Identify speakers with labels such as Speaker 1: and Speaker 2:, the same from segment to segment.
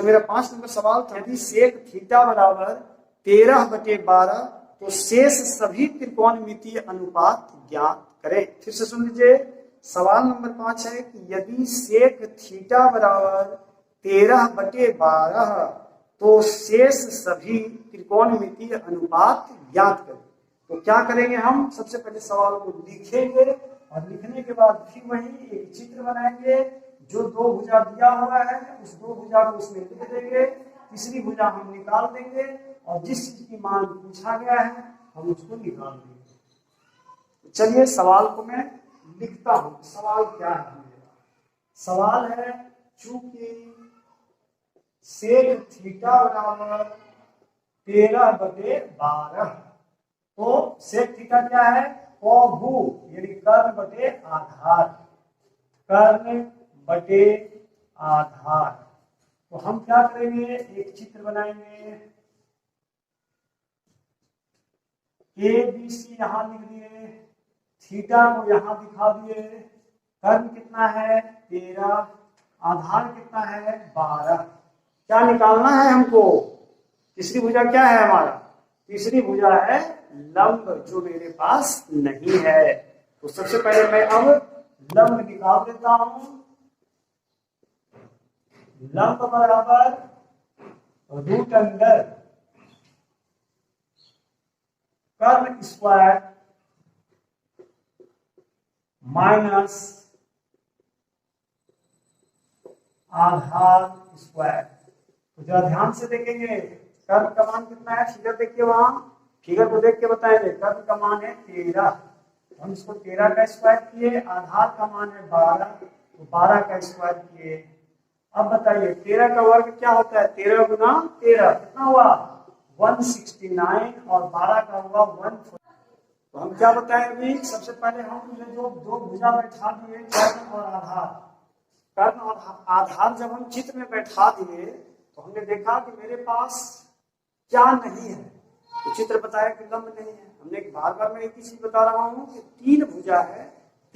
Speaker 1: मेरा 5 नंबर सवाल था, यदि सेक थीटा बराबर 13/12 तो शेष सभी त्रिकोणमितीय अनुपात ज्ञात करें। फिर से सुन लीजिए, सवाल नंबर 5 है कि यदि सेक थीटा बराबर 13/12 तो शेष सभी त्रिकोणमितीय अनुपात ज्ञात करें। तो क्या करेंगे हम, सबसे पहले सवाल को लिखेंगे और लिखने के बाद फिर वही एक चित्र बनाएंगे। जो दो भुजा दिया हुआ है उस दो भुजा को उसमें लिख देंगे, तीसरी भुजा हम निकाल देंगे और जिस चीज की मान पूछा गया है हम उसको निकाल देंगे। चलिए सवाल को मैं लिखता हूं। सवाल क्या है मेरा? सवाल है, चूंकि सेक थीटा बराबर 13/12 तो सेक थीटा क्या है? कौभू यानी कर्ण बटे आधार, कर्ण बटे आधार। तो हम क्या करेंगे, एक चित्र बनाएंगे। ए बी सी यहां लिख दिए, थीटा को यहां दिखा दिए। कर्ण कितना है? 13, आधार कितना है? 12। क्या निकालना है हमको? तीसरी भुजा क्या है हमारा? तीसरी भुजा है लंब, जो मेरे पास नहीं है। तो सबसे पहले मैं अब लंब निकाल देता हूं। लंब बराबर रूट अंडर कर्ण स्क्वायर माइनस आधार स्क्वायर। तो जरा ध्यान से देखेंगे, कर्ण का मान कितना है? फिगर देखिए, वहां फिगर को देख के बताएंगे। कर्ण का मान है 13, तो हम इसको 13 का स्क्वायर किए। आधार का मान है 12, तो 12 का स्क्वायर किए। अब बताइए 13 का वर्ग क्या होता है? 13 गुना 13 कितना हुआ? 169 और 12 का हुआ 140। तो हम क्या बताएंगे? सबसे पहले हम जो दो भुजा बैठा दिए, कर्ण और आधार। कर्ण और आधार जब हम चित्र में बैठा दिए तो हमने देखा कि मेरे पास क्या नहीं है, तो चित्र बताया कि लंब नहीं है। हमने बार बार मैं एक ही चीज बता रहा हूं कि 3 भुजा है,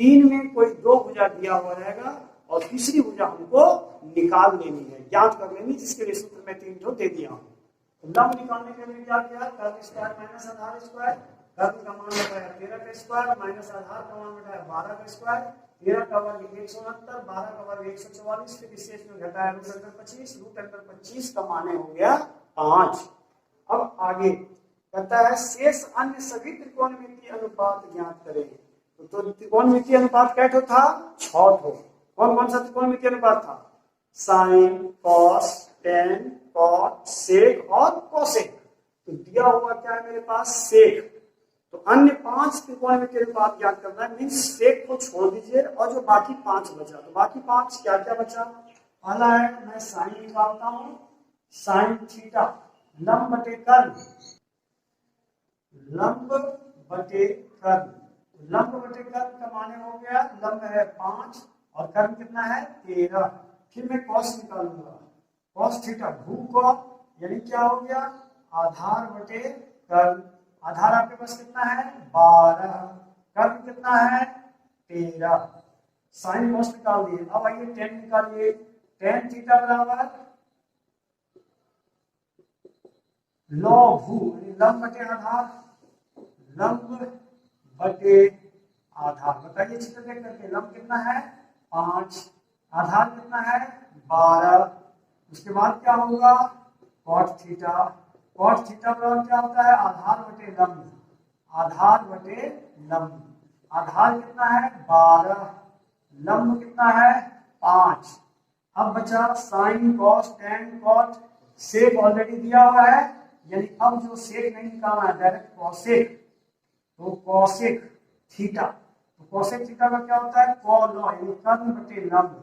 Speaker 1: 3 में कोई 2 भुजा दिया हुआ रहेगा और तीसरी भुजा हमको निकाल लेनी है, ज्ञात कर लेनी, जिसके लिए सूत्र में 3 दे दिया हूं। तो लंब निकालने के लिए क्या किया? कर्ण स्क्वायर माइनस आधार स्क्वायर। कर्ण का मान बताया 13 का स्क्वायर माइनस आधार का मान बताया 12 का स्क्वायर। 13 का वर्ग 169, 12 का वर्ग 144, फिर शेष में घटाया रूट अंडर 25। रूट अंडर 25 का मान हो गया 5। अब आगे कहता है शेष अन्य सभी त्रिकोणमितीय अनुपात ज्ञात करें। तो त्रिकोणमितीय अनुपात क्या था? 6 ठो। कौन कौन सा त्रिकोणमितीय अनुपात था? साइन, कॉस, टेन, कॉट, सेक और कोसेक। तो दिया हुआ क्या है मेरे पास? सेक। तो अन्य 5 त्रिकोणमितीय अनुपात ज्ञात करना है, मीन्स सेक को छोड़ दीजिए और जो बाकी 5 बचा, तो बाकी 5 क्या क्या बचा? पहला है, मैं साइन निकालता हूं। साइन थीटा लंब बटे कर्ण, लंब बटे कर्ण। लंब बटे कर्ण का माने हो गया, लंब है 5 और कर्ण कितना है? 13। फिर मैं कॉस निकालूंगा, कॉस थीटा भू कॉस, यानी क्या हो गया? आधार बटे कर्ण। आधार आपके पास कितना है? 12। कर्ण कितना है? 13। साइन कॉस निकाल दिए। अब आइए टेन निकालिए। टेन थीटा बराबर लॉग भू, लंब बटे आधार, लंब बटे आधार। बताइए चित्र देख करके, लंब कितना है? 5, आधार कितना है? 12। उसके बाद क्या होगा? Cot theta. कॉट थीटा बराबर क्या होता है? आधार बटे लंब, आधार बटे लंब। आधार कितना है? 12, लंब कितना है? 5। अब बचा साइन, कॉस, टेन, कॉट। सेक ऑलरेडी दिया हुआ है, यानी अब जो सेक नहीं निकालना है, डायरेक्ट कॉसेक। तो कॉसेक थीटा, तो कॉसेक थीटा का क्या होता है? कॉल, यानी कर्ण बटे लंब,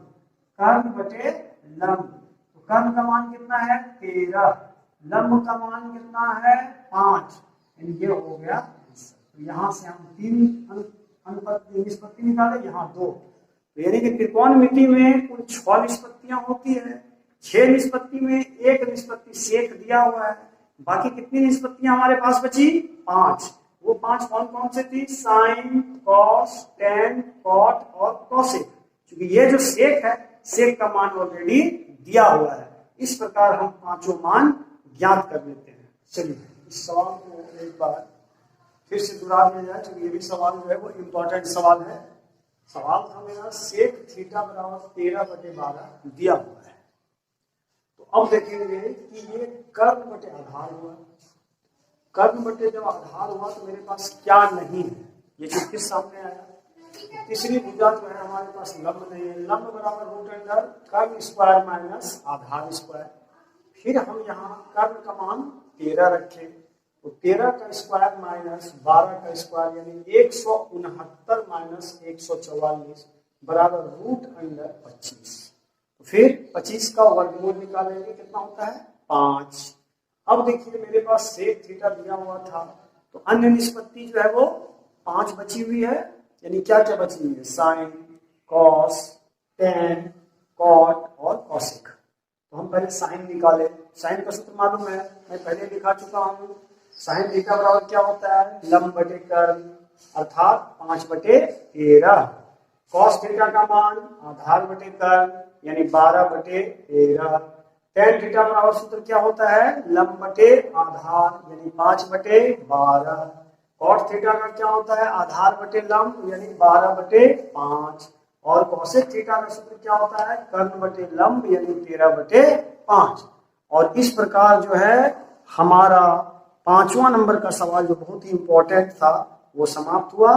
Speaker 1: कर्ण बटे लंब। तो कर्ण का मान कितना है? 13। लंब का मान कितना है? 5। ये हो गया। तो यहाँ से हम 3 अनुपात निष्पत्ति निकाले, यहाँ 2। तो यानी कि त्रिकोणमिति में कुल 6 निष्पत्तियां होती है। 6 निष्पत्ति में एक निष्पत्ति सेक दिया हुआ है, बाकी कितनी निष्पत्तियां हमारे पास बची? 5। वो 5 कौन कौन से थी? साइन, कॉस, टेन, कॉट और कोसेक। क्योंकि ये जो सेक है, सेक का मान ऑलरेडी दिया हुआ है, इस प्रकार हम पांचों मान ज्ञात कर लेते हैं। चलिए इस सवाल को एक बार फिर से दोहरा दिया जाए, चलिए ये भी सवाल जो है वो इम्पोर्टेंट सवाल है। सवाल था मेरा सेक थीटा बराबर 13/12 दिया हुआ है। तो अब देखेंगे कि ये कर्ण बटे आधार हुआ, कर्ण बटे जब आधार हुआ तो मेरे पास क्या नहीं है, ये जो किस सामने आया। तीसरी भुजा जो है हमारे पास लंब नहीं है, लंब बराबर रूट अंडर कर्ण स्क्वायर माइनस आधार स्क्वायर। फिर हम यहाँ कर्ण का मान 13 रखे, तो 13 का स्क्वायर माइनस 12 का स्क्वायर यानी 169 माइनस 144 बराबर रूट अंडर 25। तो फिर 25 का वर्गमूल निकालेंगे, कितना होता है 5। अब देखिए मेरे पास सेक थीटा दिया हुआ था, तो अन्य निष्पत्ति जो है वो 5 बची हुई है, यानी क्या क्या बची हुई है, साइन, कॉस, टेन, कॉट और कॉसेक। तो हम पहले साइन निकाले। साइन का सूत्र मालूम है, मैं पहले लिखा चुका हूँ। साइन थीटा बराबर क्या होता है, लंब बटे कर्ण अर्थात 5/13। कॉस थीटा का मान आधार बटे कर्ण यानी 12/13। टेन थीटा बराबर सूत्र क्या होता है, लंब बटे आधार यानी 5/12। कॉट थीटा का क्या होता है, आधार बटे लंब यानी 12/5। और कॉसेक थीटा का सूत्र क्या होता है, कर्ण बटे लंब यानी 13/5। और इस प्रकार जो है हमारा 5वां नंबर का सवाल जो बहुत ही इंपॉर्टेंट था वो समाप्त हुआ।